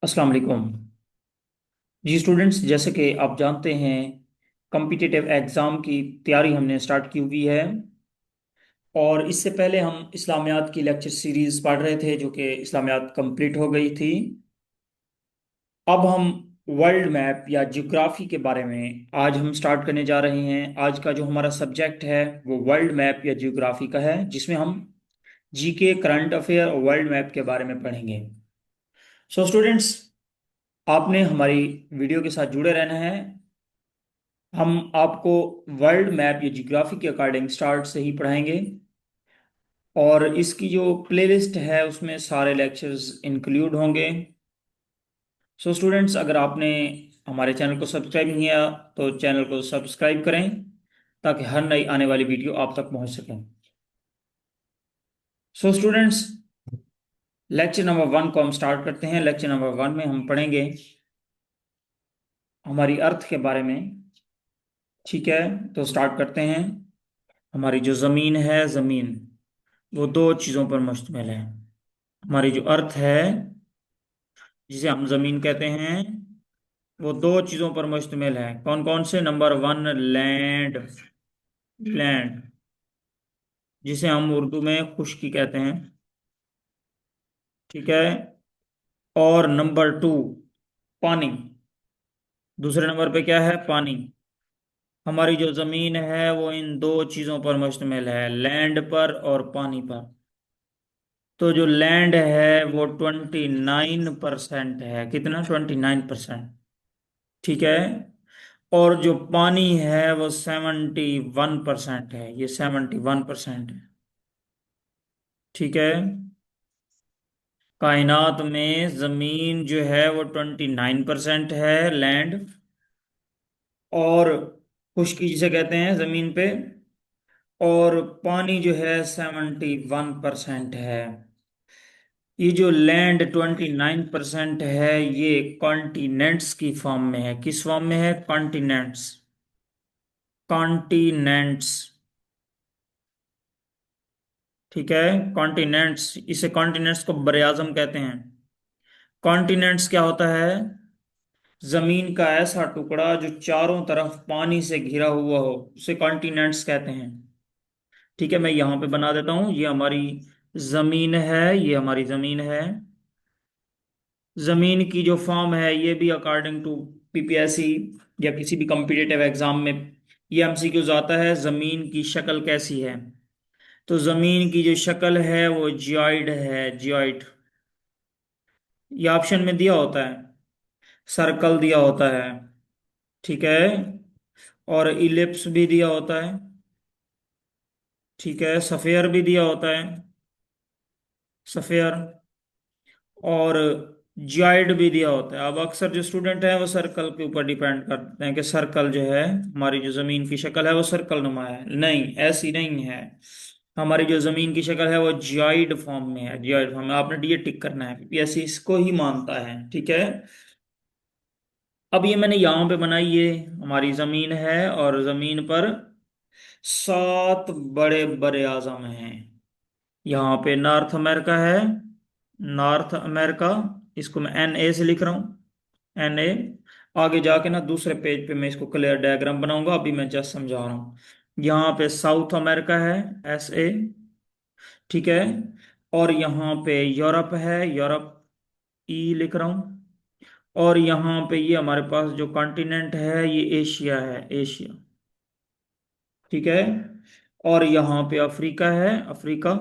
अस्सलाम वालेकुम। जी स्टूडेंट्स, जैसे कि आप जानते हैं, कॉम्पिटिटिव एग्ज़ाम की तैयारी हमने स्टार्ट की हुई है। और इससे पहले हम इस्लामियात की लेक्चर सीरीज़ पढ़ रहे थे, जो कि इस्लामियात कंप्लीट हो गई थी। अब हम वर्ल्ड मैप या ज्योग्राफी के बारे में आज हम स्टार्ट करने जा रहे हैं। आज का जो हमारा सब्जेक्ट है वो वर्ल्ड मैप या ज्योग्राफी का है, जिसमें हम जीके, करंट अफेयर और वर्ल्ड मैप के बारे में पढ़ेंगे। सो स्टूडेंट्स, आपने हमारी वीडियो के साथ जुड़े रहना है। हम आपको वर्ल्ड मैप या जियोग्राफी के अकॉर्डिंग स्टार्ट से ही पढ़ाएंगे। और इसकी जो प्लेलिस्ट है उसमें सारे लेक्चर्स इंक्लूड होंगे। सो स्टूडेंट्स, अगर आपने हमारे चैनल को सब्सक्राइब नहीं किया तो चैनल को सब्सक्राइब करें, ताकि हर नई आने वाली वीडियो आप तक पहुंच सके। सो स्टूडेंट्स, लेक्चर नंबर 1 को हम स्टार्ट करते हैं। लेक्चर नंबर 1 में हम पढ़ेंगे हमारी अर्थ के बारे में। ठीक है, तो स्टार्ट करते हैं। हमारी जो ज़मीन है, ज़मीन वो दो चीज़ों पर मुश्तमिल है। हमारी जो अर्थ है, जिसे हम जमीन कहते हैं, वो दो चीजों पर मुश्तमिल है। कौन कौन से? Number 1, land. लैंड, जिसे हम उर्दू में खुश्की कहते हैं। ठीक है। और नंबर 2, पानी। दूसरे नंबर पे क्या है? पानी। हमारी जो जमीन है वो इन दो चीजों पर मुश्तमिल है, लैंड पर और पानी पर। तो जो लैंड है वो 29% है। कितना? 29%। ठीक है। और जो पानी है वो 71% है। ये 71% है। ठीक है। कायनात में जमीन जो है वो 29% है, लैंड। और खुश्की जिसे कहते हैं जमीन पे। और पानी जो है 71% है। ये जो लैंड 29% है, ये कॉन्टिनेंट्स की फॉर्म में है। किस फॉर्म में है? कॉन्टिनेंट्स। कॉन्टिनेंट्स। ठीक है। कॉन्टिनेंट्स, इसे कॉन्टिनेंट्स को बरे आजम कहते हैं। कॉन्टिनेंट्स क्या होता है? जमीन का ऐसा टुकड़ा जो चारों तरफ पानी से घिरा हुआ हो, उसे कॉन्टिनेंट्स कहते हैं। ठीक है, मैं यहां पे बना देता हूं। ये हमारी जमीन है, ये हमारी जमीन है। जमीन की जो फॉर्म है, ये भी अकॉर्डिंग टू पीपीएससी या किसी भी कॉम्पिटिटिव एग्जाम में ये एमसीक्यूज आता है, जमीन की शक्ल कैसी है। तो जमीन की जो शक्ल है वो जियोइड है, जियोइड। ये ऑप्शन में दिया होता है। सर्कल दिया होता है। ठीक है। और इलिप्स भी दिया होता है। ठीक है। सफेयर भी दिया होता है, सफेयर। और जियोइड भी दिया होता है। अब अक्सर जो स्टूडेंट हैं वो सर्कल के ऊपर डिपेंड करते हैं कि सर्कल जो है, हमारी जो जमीन की शक्ल है वो सर्कल नुमा है। नहीं, ऐसी नहीं है। हमारी जो जमीन की शक्ल है वो जियोइड फॉर्म में है। जियोइड फॉर्म में आपने ये टिक करना है, पीपीएससी इसको ही मानता है। ठीक है। अब ये मैंने यहाँ पे बनाई, ये हमारी जमीन है और जमीन पर 7 बड़े बड़े आजम हैं। यहाँ पे नॉर्थ अमेरिका है, नॉर्थ अमेरिका। इसको मैं NA से लिख रहा हूँ, NA। आगे जाके ना दूसरे पेज पे मैं इसको क्लियर डायग्राम बनाऊंगा, अभी मैं जस्ट समझा रहा हूँ। यहाँ पे साउथ अमेरिका है, SA। ठीक है। और यहाँ पे यूरोप है, यूरोप, E लिख रहा हूँ। और यहाँ पे ये हमारे पास जो कॉन्टिनेंट है ये एशिया है, एशिया। ठीक है। और यहाँ पे अफ्रीका है, अफ्रीका।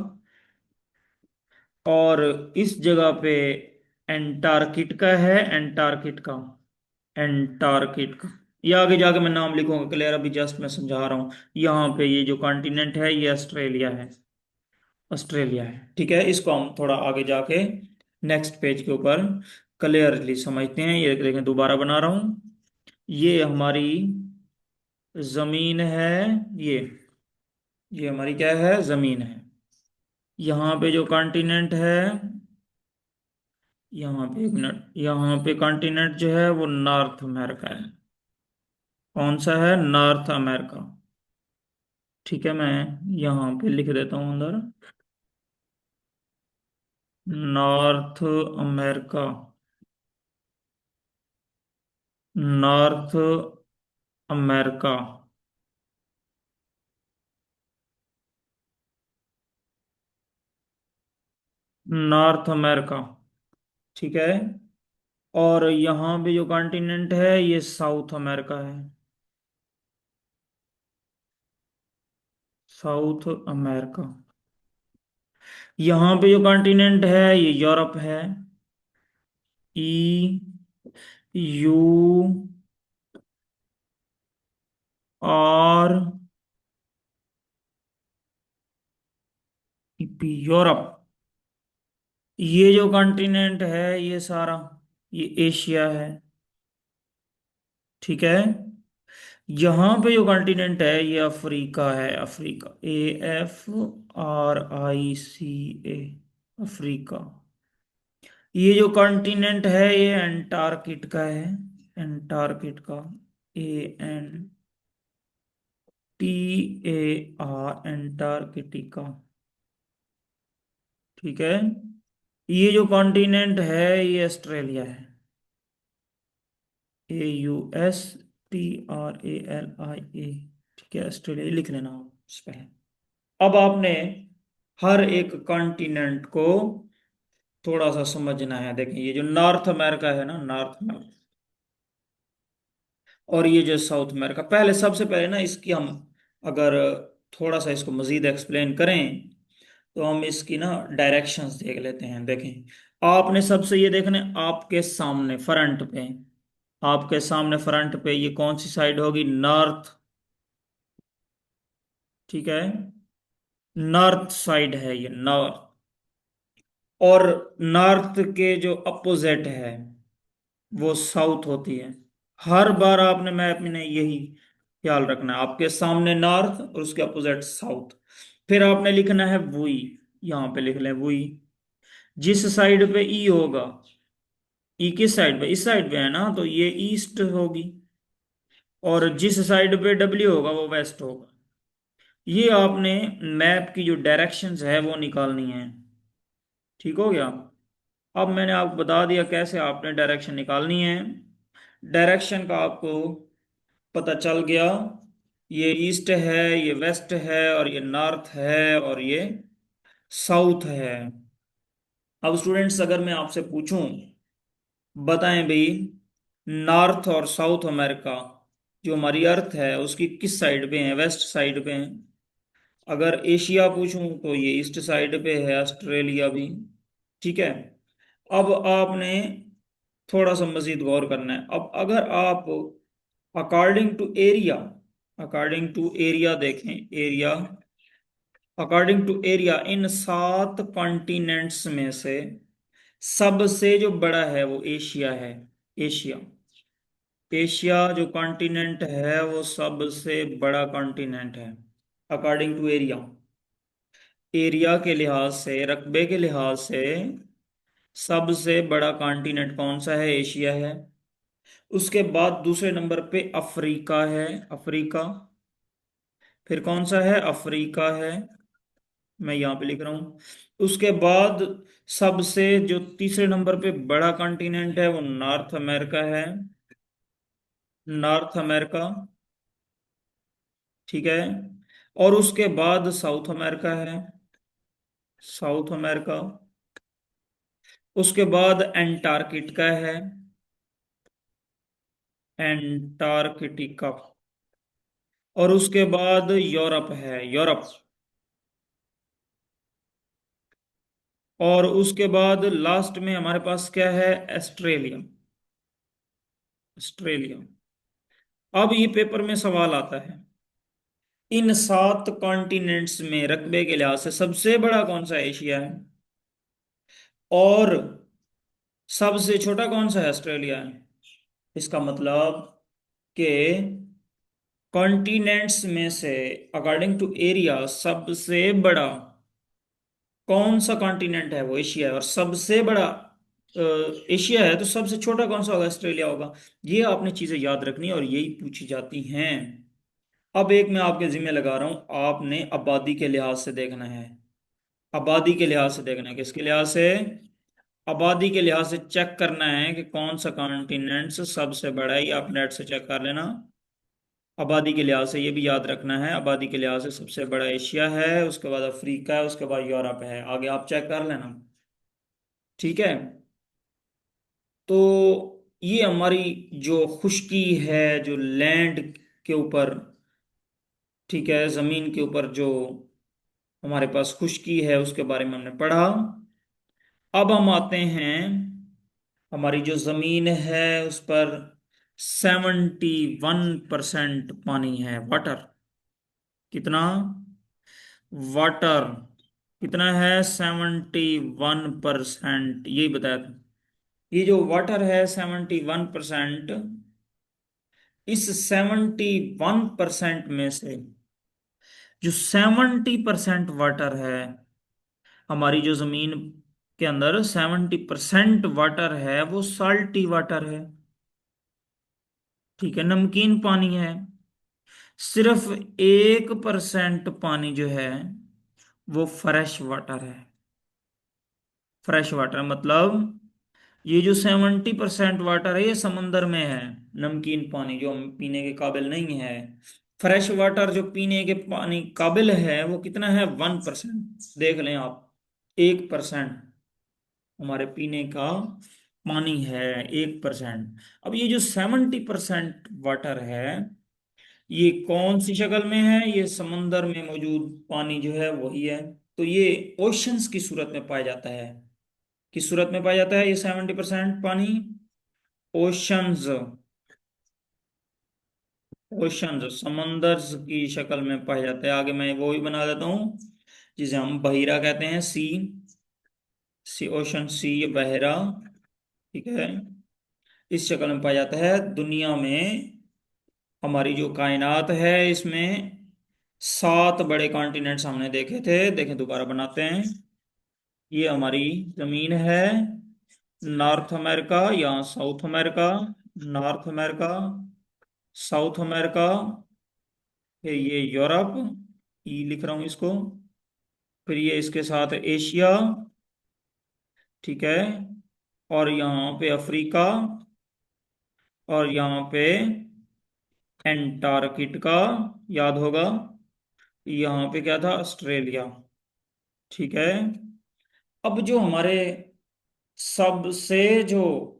और इस जगह पे एंटार्किटिका है, एंटार्किटिका, एंटार्किटिका। ये आगे जाके मैं नाम लिखूंगा क्लियर, अभी जस्ट मैं समझा रहा हूँ। यहाँ पे ये जो कॉन्टिनेंट है ये ऑस्ट्रेलिया है, ऑस्ट्रेलिया है। ठीक है, इसको हम थोड़ा आगे जाके नेक्स्ट पेज के ऊपर क्लियरली समझते हैं। ये देखें, दोबारा बना रहा हूँ। ये हमारी जमीन है, ये हमारी क्या है? जमीन है। यहाँ पे जो कॉन्टिनेंट है, यहाँ पे एक मिनट, यहाँ पे कॉन्टिनेंट जो है वो नॉर्थ अमेरिका है। कौन सा है? North America. ठीक है, मैं यहाँ पे लिख देता हूँ अंदर, north America. North America. North America, ठीक है। और यहाँ पे जो कॉन्टिनेंट है ये साउथ अमेरिका है। South America. यहाँ पे जो कॉन्टिनेंट है ये यूरोप है। ई यू और पी, यूरोप। ये जो कॉन्टिनेंट है ये सारा, ये एशिया है, ठीक है। यहाँ पे जो कॉन्टिनेंट है ये अफ्रीका है, अफ्रीका, AFRICA, अफ्रीका। ये जो कॉन्टिनेंट है ये अंटार्कटिका है, अंटार्कटिका, ANTAR, अंटार्कटिका, ठीक है। ये जो कॉन्टिनेंट है ये ऑस्ट्रेलिया है, AUSTRALIA, ठीक है, ऑस्ट्रेलिया, ये लिख लेना आप इस पे। अब आपने हर एक कॉन्टिनेंट को थोड़ा सा समझना है। देखिए ये जो नॉर्थ अमेरिका है ना, नॉर्थ अमेरिका, और ये जो साउथ अमेरिका, पहले सबसे पहले ना इसकी हम अगर थोड़ा सा इसको मजीद एक्सप्लेन करें तो हम इसकी ना डायरेक्शंस देख लेते हैं। देखें, आपने सबसे ये देखना है आपके सामने फ्रंट पे, आपके सामने फ्रंट पे ये कौन सी साइड होगी? नॉर्थ, ठीक है। नॉर्थ साइड है ये, नॉर्थ। और नॉर्थ के जो अपोजिट है वो साउथ होती है। हर बार आपने मैप में यही ख्याल रखना है, आपके सामने नॉर्थ और उसके अपोजिट साउथ। फिर आपने लिखना है वुई, यहाँ पे लिख लें वुई। जिस साइड पे ई होगा, ई किस साइड पे? इस साइड पे है ना, तो ये ईस्ट होगी। और जिस साइड पे डब्ल्यू होगा वो वेस्ट होगा। ये आपने मैप की जो डायरेक्शंस है वो निकालनी है, ठीक हो गया। अब मैंने आपको बता दिया कैसे आपने डायरेक्शन निकालनी है। डायरेक्शन का आपको पता चल गया, ये ईस्ट है, ये वेस्ट है, और ये नॉर्थ है, और ये साउथ है। अब स्टूडेंट्स अगर मैं आपसे पूछूं, बताएं भाई, नॉर्थ और साउथ अमेरिका जो हमारी अर्थ है उसकी किस साइड पे है? वेस्ट साइड पे है। अगर एशिया पूछूं तो ये ईस्ट साइड पे है, ऑस्ट्रेलिया भी, ठीक है। अब आपने थोड़ा सा मजीद गौर करना है। अब अगर आप according to area, according to area देखें, एरिया, अकॉर्डिंग टू एरिया, इन 7 कॉन्टिनेंट्स में से सबसे जो बड़ा है वो एशिया है। एशिया, एशिया जो कॉन्टिनेंट है वो सबसे बड़ा कॉन्टिनेंट है अकॉर्डिंग टू एरिया। एरिया के लिहाज से, रकबे के लिहाज से सबसे बड़ा कॉन्टिनेंट कौन सा है? एशिया है। उसके बाद दूसरे नंबर पे अफ्रीका है, अफ्रीका। फिर कौन सा है? अफ्रीका है, मैं यहाँ पे लिख रहा हूँ। उसके बाद सबसे जो तीसरे नंबर पे बड़ा कॉन्टिनेंट है वो नॉर्थ अमेरिका है, नॉर्थ अमेरिका, ठीक है। और उसके बाद साउथ अमेरिका है, साउथ अमेरिका। उसके बाद एंटार्क्टिका है, एंटार्क्टिका। और उसके बाद यूरोप है, यूरोप। और उसके बाद लास्ट में हमारे पास क्या है? Australia, Australia. अब ये पेपर में सवाल आता है, इन 7 कॉन्टिनेंट्स में रकबे के लिहाज से सबसे बड़ा कौन सा? एशिया है। और सबसे छोटा कौन सा है? ऑस्ट्रेलिया है। इसका मतलब कि कॉन्टिनेंट्स में से अकॉर्डिंग टू एरिया सबसे बड़ा कौन सा कॉन्टिनेंट है? वो एशिया है। और सबसे बड़ा एशिया है, तो सबसे छोटा कौन सा होगा? ऑस्ट्रेलिया होगा। ये आपने चीजें याद रखनी है और यही पूछी जाती हैं। अब एक मैं आपके जिम्मे लगा रहा हूं, आपने आबादी के लिहाज से देखना है। आबादी के लिहाज से देखना है, किसके लिहाज से? आबादी के लिहाज से चेक करना है कि कौन सा कॉन्टिनेंट सबसे बड़ा है, ये आप नेट से चेक कर लेना। आबादी के लिहाज से ये भी याद रखना है, आबादी के लिहाज से सबसे बड़ा एशिया है, उसके बाद अफ्रीका है, उसके बाद यूरोप है, आगे आप चेक कर लेना। ठीक है। तो ये हमारी जो खुश्की है, जो लैंड के ऊपर, ठीक है, जमीन के ऊपर जो हमारे पास खुश्की है उसके बारे में हमने पढ़ा। अब हम आते हैं, हमारी जो जमीन है उस पर 71% पानी है, वाटर। कितना? वाटर कितना है? 71%, यही बताया था। ये जो वाटर है 71%, इस 71% में से जो 70% वाटर है, हमारी जो जमीन के अंदर 70% वाटर है वो साल्टी वाटर है। ठीक है, नमकीन पानी है। सिर्फ 1% पानी जो है वो फ्रेश वाटर है। फ्रेश वाटर मतलब ये जो 70% वाटर है ये समंदर में है, नमकीन पानी जो हम पीने के काबिल नहीं है। फ्रेश वाटर जो पीने के पानी काबिल है वो कितना है? 1%। देख लें आप, 1% हमारे पीने का पानी है, 1%। अब ये जो 70% वाटर है, ये कौन सी शक्ल में है? ये समंदर में मौजूद पानी जो है वही है। तो ये ओशंस की सूरत में पाया जाता है। किस सूरत में पाया जाता है ये 70% पानी? ओशंस। ओशंस समंदर की शक्ल में पाया जाता है। आगे मैं वो भी बना देता हूँ जिसे हम बहिरा कहते हैं, सी। सी, ओशन, सी, बहिरा। ठीक है, इस शक्ल में पाया जाता है दुनिया में। हमारी जो कायनात है इसमें 7 बड़े कॉन्टिनेंट्स हमने देखे थे, देखें दोबारा बनाते हैं। ये हमारी जमीन है, नॉर्थ अमेरिका या south America, north America, south America, फिर ये यूरोप, ई लिख रहा हूं इसको, फिर ये इसके साथ एशिया, ठीक है, और यहाँ पे अफ्रीका, और यहाँ पे एंटार्किटिका, याद होगा। यहाँ पे क्या था? ऑस्ट्रेलिया। ठीक है। अब जो हमारे सबसे जो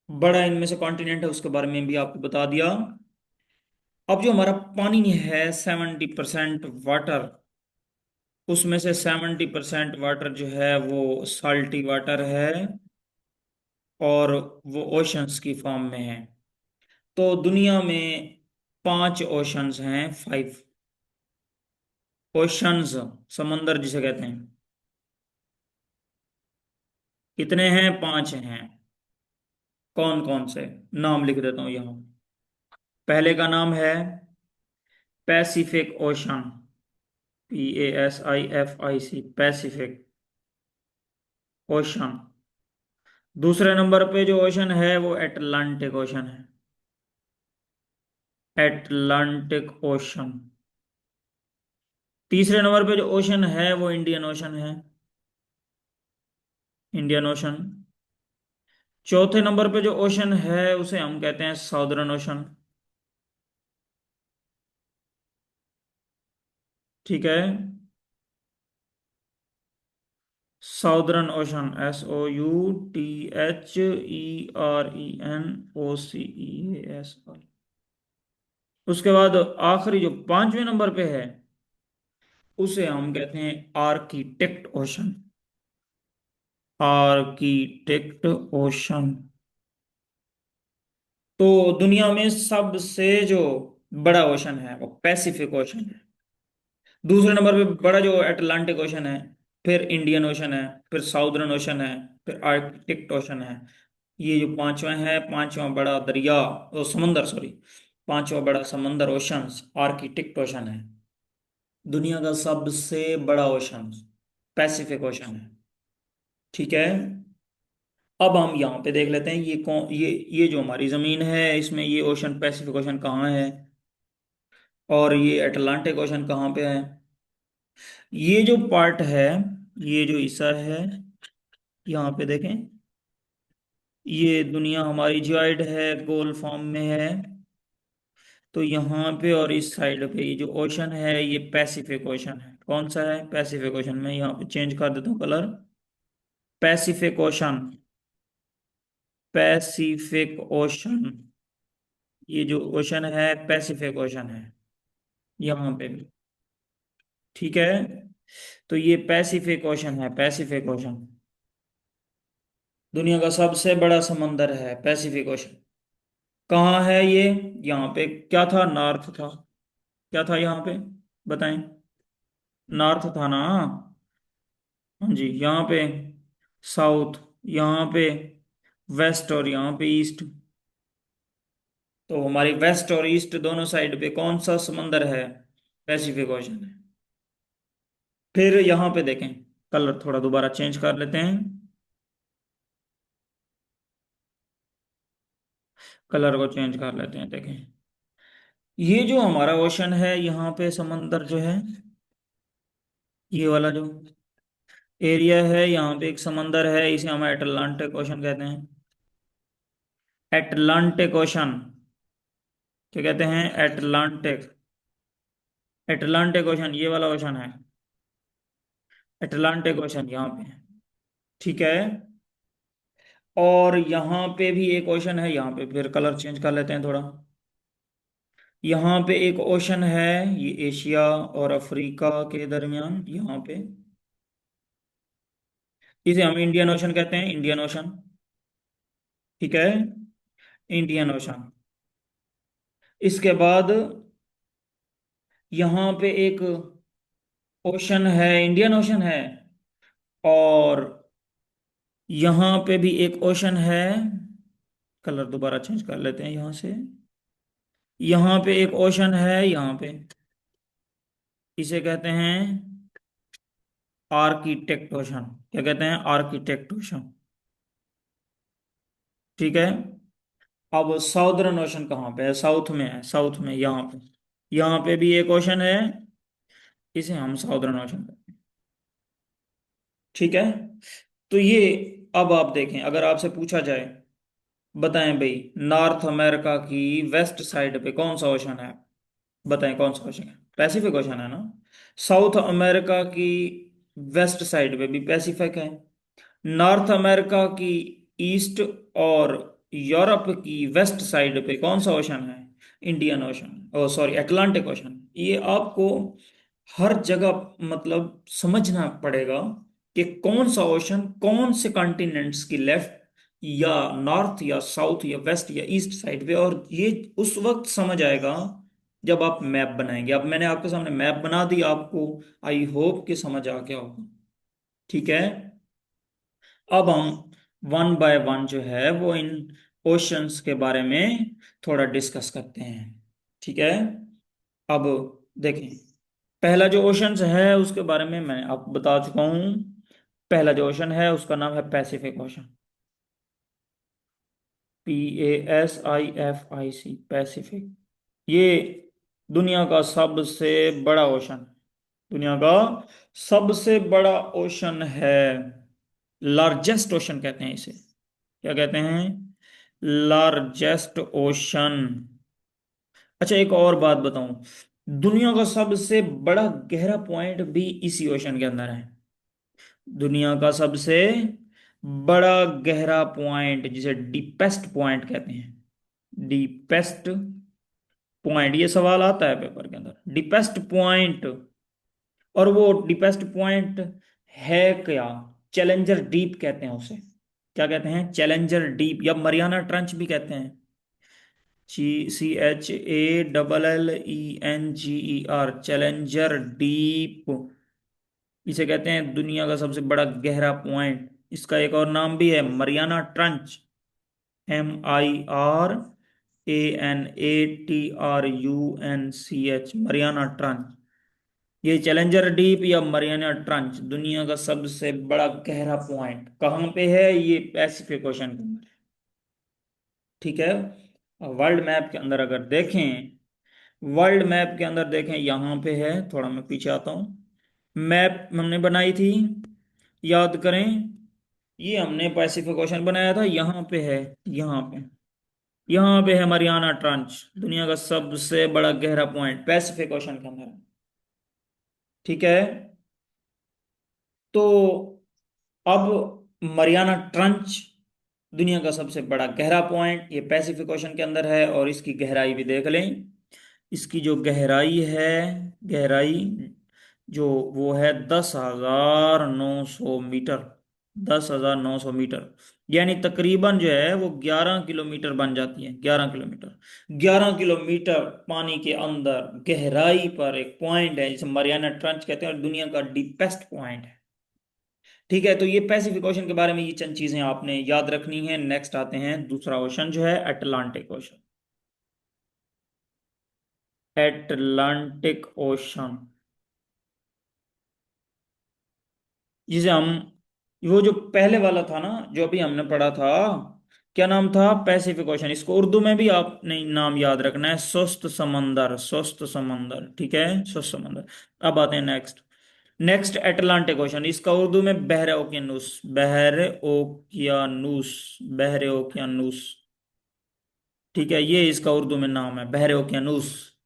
बड़ा इनमें से कॉन्टिनेंट है उसके बारे में भी आपको बता दिया। अब जो हमारा पानी है 70% वाटर, उसमें से 70% वाटर जो है वो साल्टी वाटर है, और वो ओशंस की फॉर्म में है। तो दुनिया में 5 ओशंस हैं, 5 ओशंस, समंदर जिसे कहते हैं। कितने हैं? 5 हैं। कौन कौन से? नाम लिख देता हूं यहां। पहले का नाम है Pacific ocean, PASIFIC, Pacific ocean. दूसरे नंबर पे जो ओशन है वो एटलांटिक ओशन है, एटलांटिक ओशन। तीसरे नंबर पे जो ओशन है वो इंडियन ओशन है, इंडियन ओशन। चौथे नंबर पे जो ओशन है उसे हम कहते हैं साउदर्न ओशन। ठीक है, साउदर्न ओशन, SOUTHERENOCEAS। उसके बाद आखिरी जो 5वें नंबर पे है उसे हम कहते हैं आर्किटेक्ट ओशन, आर्किटेक्ट ओशन। तो दुनिया में सबसे जो बड़ा ओशन है वो पैसिफिक ओशन है। दूसरे नंबर पे बड़ा जो अटलांटिक ओशन है, फिर इंडियन ओशन है, फिर साउदर्न ओशन है, फिर आर्कटिक ओशन है। ये जो पांचवा है, पांचवा बड़ा दरिया, ओ समंदर, सॉरी, पांचवा बड़ा समंदर ओशंस आर्कटिक ओशन है। दुनिया का सबसे बड़ा ओशन पैसिफिक ओशन है। ठीक है। अब हम यहाँ पे देख लेते हैं ये कौन, ये जो हमारी जमीन है इसमें ये ओशन पैसिफिक ओशन कहाँ है, और ये अटलांटिक ओशन कहाँ पे है। ये जो पार्ट है, ये जो हिस्सा है, यहाँ पे देखें, ये दुनिया हमारी जियोइड है, गोल फॉर्म में है। तो यहाँ पे और इस साइड पे ये जो ओशन है ये पैसिफिक ओशन है। कौन सा है? Pacific ocean. मैं यहाँ पे चेंज कर देता हूँ colour. Pacific ocean, Pacific ocean, ये जो ओशन है पैसिफिक ओशन है यहाँ पे भी। ठीक है, तो ये पैसिफिक ओशन है, पैसिफिक ओशन दुनिया का सबसे बड़ा समंदर है, पैसिफिक ओशन। कहाँ है ये? यहाँ पे क्या था? नॉर्थ था। क्या था यहाँ पे? बताएं। नॉर्थ था ना? हाँ जी। यहाँ पे साउथ, यहाँ पे वेस्ट और यहाँ पे ईस्ट। तो हमारी वेस्ट और ईस्ट दोनों साइड पे कौन सा समंदर है? पैसिफिक ओशन है। फिर यहाँ पे देखें, कलर थोड़ा दोबारा चेंज कर लेते हैं। कलर को चेंज कर लेते हैं। देखें, ये जो हमारा ओशन है, यहाँ पे समंदर जो है, ये वाला जो एरिया है, यहाँ पे एक समंदर है, इसे हम अटलांटिक ओशन कहते हैं। एटलांटिक ओशन, क्या कहते हैं? एटलांटिक। एटलांटिक ओशन ये वाला ओशन है, अटलांटिक ओशन यहाँ पे है। ठीक है, और यहाँ पे भी एक ओशन है। यहाँ पे फिर कलर चेंज कर लेते हैं थोड़ा। यहाँ पे एक ओशन है, ये एशिया और अफ्रीका के दरमियान यहाँ पे। इसे हम इंडियन ओशन कहते हैं, इंडियन ओशन। ठीक है, इंडियन ओशन। इसके बाद यहाँ पे एक ओशन है, इंडियन ओशन है। और यहाँ पे भी एक ओशन है। कलर दोबारा चेंज कर लेते हैं यहाँ से। यहाँ पे एक ओशन है, यहाँ पे इसे कहते हैं आर्किटेक्ट ओशन। क्या कहते हैं? Architect ocean. ठीक है, अब साउदर्न ओशन कहाँ पे है? साउथ में है, साउथ में यहाँ पे। यहाँ पे भी एक ओशन है, इसे हम साउदर्न ओशन कहते हैं। ठीक है, तो ये, अब आप देखें, अगर आपसे पूछा जाए, बताएं भाई, नॉर्थ अमेरिका की वेस्ट साइड पे कौन सा ओशन है? बताएं कौन सा ओशन है? पैसिफिक ओशन है ना? साउथ अमेरिका की वेस्ट साइड पे भी पैसिफिक है। नॉर्थ अमेरिका की ईस्ट और यूरोप की वेस्ट साइड पे कौन सा ओशन है? इंडियन ओशन, ओ सॉरी, अटलांटिक ओशन। ये आपको हर जगह मतलब समझना पड़ेगा कि कौन सा ओशन कौन से कॉन्टिनेंट्स की लेफ्ट या नॉर्थ या साउथ या वेस्ट या ईस्ट साइड पे। और ये उस वक्त समझ आएगा जब आप मैप बनाएंगे। अब मैंने आपके सामने मैप बना दी, आपको आई होप कि समझ आ गया होगा। ठीक है, अब हम वन बाय वन जो है वो इन ओशंस के बारे में थोड़ा डिस्कस करते हैं। ठीक है, अब देखें, पहला जो ओशंस है उसके बारे में मैं आपको बता चुका हूं। पहला जो ओशन है उसका नाम है पैसिफिक ओशन। PASIFIC, Pacific. ये दुनिया का सबसे बड़ा ओशन, दुनिया का सबसे बड़ा ओशन है। लार्जेस्ट ओशन कहते हैं इसे। क्या कहते हैं? Largest ocean. अच्छा, एक और बात बताऊं, दुनिया का सबसे बड़ा गहरा पॉइंट भी इसी ओशन के अंदर है। दुनिया का सबसे बड़ा गहरा पॉइंट, जिसे डीपेस्ट पॉइंट कहते हैं, डीपेस्ट पॉइंट, ये सवाल आता है पेपर के अंदर, डीपेस्ट पॉइंट। और वो डीपेस्ट पॉइंट है क्या? चैलेंजर डीप कहते हैं उसे। क्या कहते हैं? चैलेंजर डीप, या मरियाना ट्रंच भी कहते हैं। CHALLENGER, challenger deep. इसे कहते हैं दुनिया का सबसे बड़ा गहरा पॉइंट। इसका एक और नाम भी है, Mariana trench. MIRANATRUNCH, Mariana trench. ये चैलेंजर डीप या मरियाना ट्रंच दुनिया का सबसे बड़ा गहरा पॉइंट कहाँ पे है? ये पैसिफिक ओशन के अंदर है। ठीक है, वर्ल्ड मैप के अंदर अगर देखें, वर्ल्ड मैप के अंदर देखें, यहाँ पे है, थोड़ा मैं पीछे आता हूँ। मैप हमने बनाई थी, याद करें, ये हमने पैसिफिक ओशन बनाया था, यहाँ पे है, यहाँ पे, यहाँ पे है मरियाना ट्रांच, दुनिया का सबसे बड़ा गहरा पॉइंट पैसिफिक ओशन के अंदर है। ठीक है। तो अब मरियाना ट्रंच दुनिया का सबसे बड़ा गहरा पॉइंट, ये पैसिफिक ओशन के अंदर है, और इसकी गहराई भी देख लें। इसकी जो गहराई है, गहराई जो, वो है 10,900 मीटर। 10,900 मीटर, यानी तकरीबन जो है वो 11 किलोमीटर बन जाती है, 11 किलोमीटर। 11 किलोमीटर पानी के अंदर गहराई पर एक पॉइंट है जिसे मरियाना ट्रंच कहते हैं, और दुनिया का डीपेस्ट पॉइंट है। ठीक है, तो ये पैसिफिक ओशन के बारे में ये चंद चीजें आपने याद रखनी है। नेक्स्ट आते हैं दूसरा ओशन जो है अटलांटिक ओशन। एटलांटिक ओशन, जिसे हम, वो जो पहले वाला था ना, जो अभी हमने पढ़ा था, क्या नाम था, पैसिफिक ओशन, इसको उर्दू में भी आपने नाम याद रखना है, सुस्त समंदर, सुस्त समंदर। ठीक है, सुस्त समंदर। अब आते हैं नेक्स्ट। नेक्स्ट अटलांटिक ओशन, इसका उर्दू में बहरे ओकियानूस, बहरे ओकियानूस, बहरे ओकियानूस। ठीक है, ये इसका उर्दू में नाम है, बहरे ओकियानूस।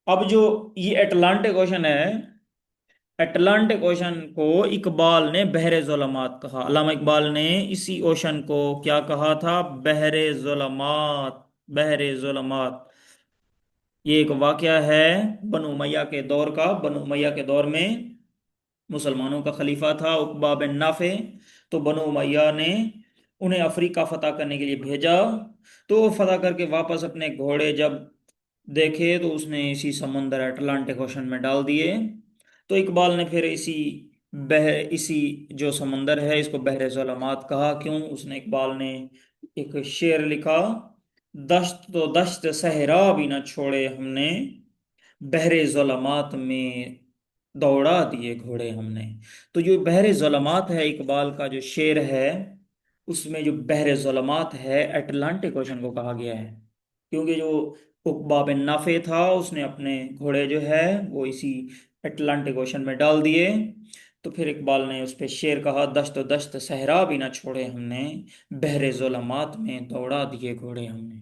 अब जो ये अटलांटिक ओशन है, अटलांटिक ओशन को इकबाल ने बहरे ज़ुलमात कहा, अल्लामा इकबाल ने इसी ओशन को क्या कहा था, बहरे ज़ुलमात, बहरे ज़ुलमात। ये एक वाकया है बनु उमैया के दौर का। बनु उमैया के दौर में मुसलमानों का खलीफा था उकबा बिन नाफे। तो बनु उमैया ने उन्हें अफ्रीका फतह करने के लिए भेजा। तो वो फतह करके वापस अपने घोड़े जब देखे, तो उसने इसी समुंदर अटलांटिक ओशन में डाल दिए। तो इकबाल ने फिर इसी जो समुंदर है इसको बहरे ज़ुलमात कहा। क्यों? उसने, इकबाल ने एक शेर लिखा, दश्त तो दश्त सहरा भी न छोड़े हमने, बहरे ज़ुलमात में दौड़ा दिए घोड़े हमने। तो जो बहरे ज़ुलमात है, इकबाल का जो शेर है, उसमें जो बहरे ज़ुलमात है अटलांटिक ओशन को कहा गया है। क्योंकि जो उकबा बिन नाफे था, उसने अपने घोड़े जो है वो इसी अटलांटिक ओशन में डाल दिए। तो फिर इकबाल ने उस पे शेर कहा, दश्त दश्त सहरा भी ना छोड़े हमने, बहरे ज़ुलमात में दौड़ा दिए घोड़े हमने।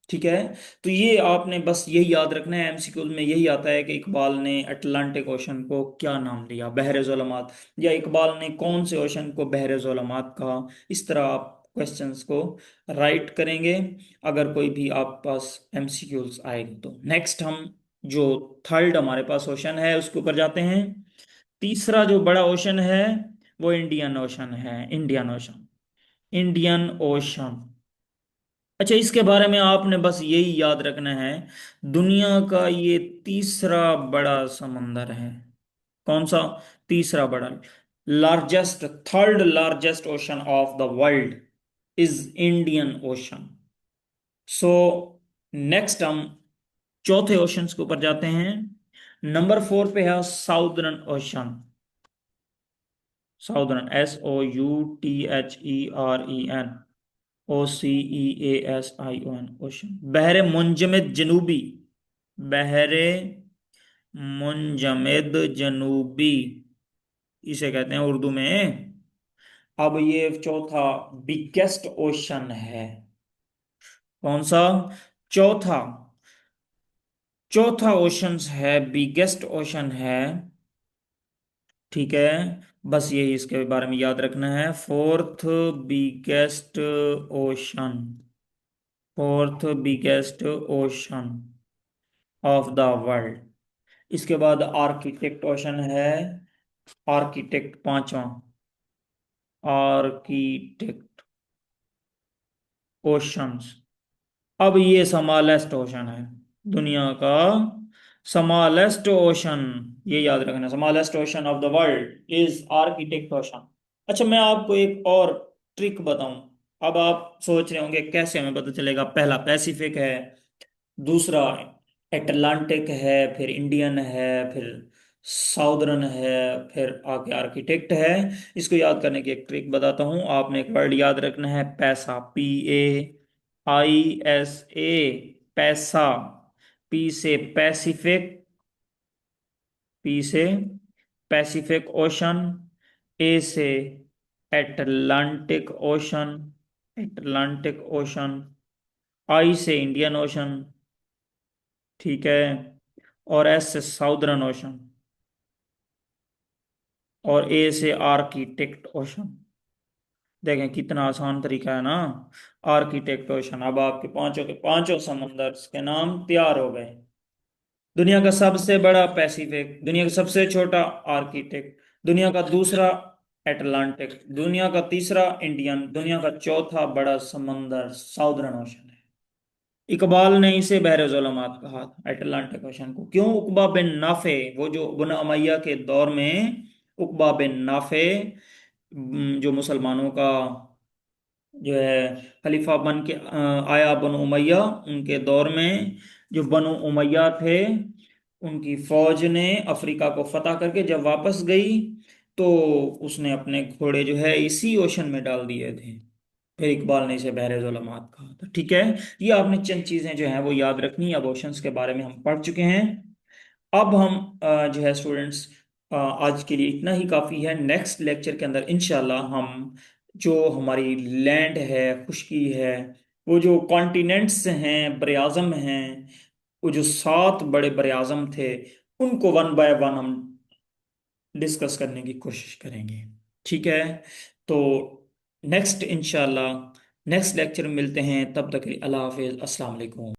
ठीक है। तो ये आपने बस यही याद रखना है, एमसीक्यू में यही आता है कि इकबाल ने अटलांटिक ओशन को क्या नाम दिया, बहरे ज़ुलमात, या इकबाल ने कौन से ओशन को बहरे ज़ुलमात कहा। इस तरह आप क्वेश्चंस को राइट करेंगे अगर कोई भी आप पास एमसीक्यूज आएगी तो। नेक्स्ट हम जो थर्ड हमारे पास ओशन है उसके ऊपर जाते हैं। तीसरा जो बड़ा ओशन है वो इंडियन ओशन है, इंडियन ओशन, इंडियन ओशन। अच्छा, इसके बारे में आपने बस यही याद रखना है, दुनिया का ये तीसरा बड़ा समंदर है। कौन सा? तीसरा बड़ा, largest, third largest ocean of the world is Indian ocean. So next हम चौथे ओशन के ऊपर जाते हैं। नंबर 4 पे है southern ocean. Southern, SOUTHEREN, OCEASION, ocean, बहरे मुंजमद जनूबी, बहरे मुंजमद जनूबी इसे कहते हैं उर्दू में। अब ये चौथा बिगेस्ट ओशन है। कौन सा? चौथा, चौथा ओशन है, बिगेस्ट ओशन है। ठीक है, बस यही इसके बारे में याद रखना है, fourth biggest ocean, fourth biggest ocean of the world. इसके बाद आर्किटेक्ट ओशन है, आर्किटेक्ट पांचवा, आर्किटेक्ट ओशंस। अब ये स्मॉलेस्ट ओशन है, दुनिया का स्मॉलेस्ट ओशन, ये याद रखना, smallest ocean of the world is architect ocean. अच्छा, मैं आपको एक और ट्रिक बताऊं। अब आप सोच रहे होंगे कैसे हमें पता चलेगा, पहला पैसिफिक है, दूसरा अटलांटिक है, फिर इंडियन है, फिर साउदर्न है, फिर आगे आर्किटेक्ट है। इसको याद करने की एक ट्रिक बताता हूं। आपने एक वर्ड याद रखना है, पैसा, PAISA, पैसा। पी से पैसिफिक, पी से पैसिफिक ओशन, ए से एटलांटिक ओशन, एटलांटिक ओशन। आई से इंडियन ओशन, ठीक है। और एस से साउदर्न ओशन। और ए से आर्किटेक्ट ओशन। देखें कितना आसान तरीका है ना। Architect ocean. अब आपके पांचों के पांचों समंदर के नाम तैयार हो गए। दुनिया का सबसे बड़ा पैसिफिक, दुनिया का सबसे छोटा आर्किटेक्ट, दुनिया का दूसरा एटलांटिक, दुनिया का तीसरा इंडियन, दुनिया का चौथा बड़ा समंदर साउदर्न ओशन है। इकबाल ने इसे बहर ज़ुल्मात कहा था, अटलांटिक ओशन को। क्यों? उकबा बिन नाफे, वो जो बनु उमैया के दौर में उकबा बिन नाफे, जो मुसलमानों का जो है खलीफा बन के आया बनु उमैया, उनके दौर में जो बनु उमैया थे, उनकी फौज ने अफ्रीका को फतह करके जब वापस गई, तो उसने अपने घोड़े जो है इसी ओशन में डाल दिए थे। फिर इकबाल ने इसे बहरे ज़ुल्मात कहा था। ठीक है। ये आपने चंद चीजें जो हैं वो याद रखनी। अब ओशंस के बारे में हम पढ़ चुके हैं। अब हम जो है स्टूडेंट्स, आज के लिए इतना ही काफी है। नेक्स्ट लेक्चर के अंदर इंशाल्लाह हम जो हमारी लैंड है, खुशकी है, वो जो कॉन्टिनेंट्स हैं, बरआज़म हैं, वो जो 7 बड़े बरआज़म थे, उनको वन बाय वन हम डिस्कस करने की कोशिश करेंगे। ठीक है। तो नेक्स्ट इंशाल्लाह नेक्स्ट लेक्चर में मिलते हैं। तब तक के लिए अल्लाह हाफिज़, अस्सलाम वालेकुम।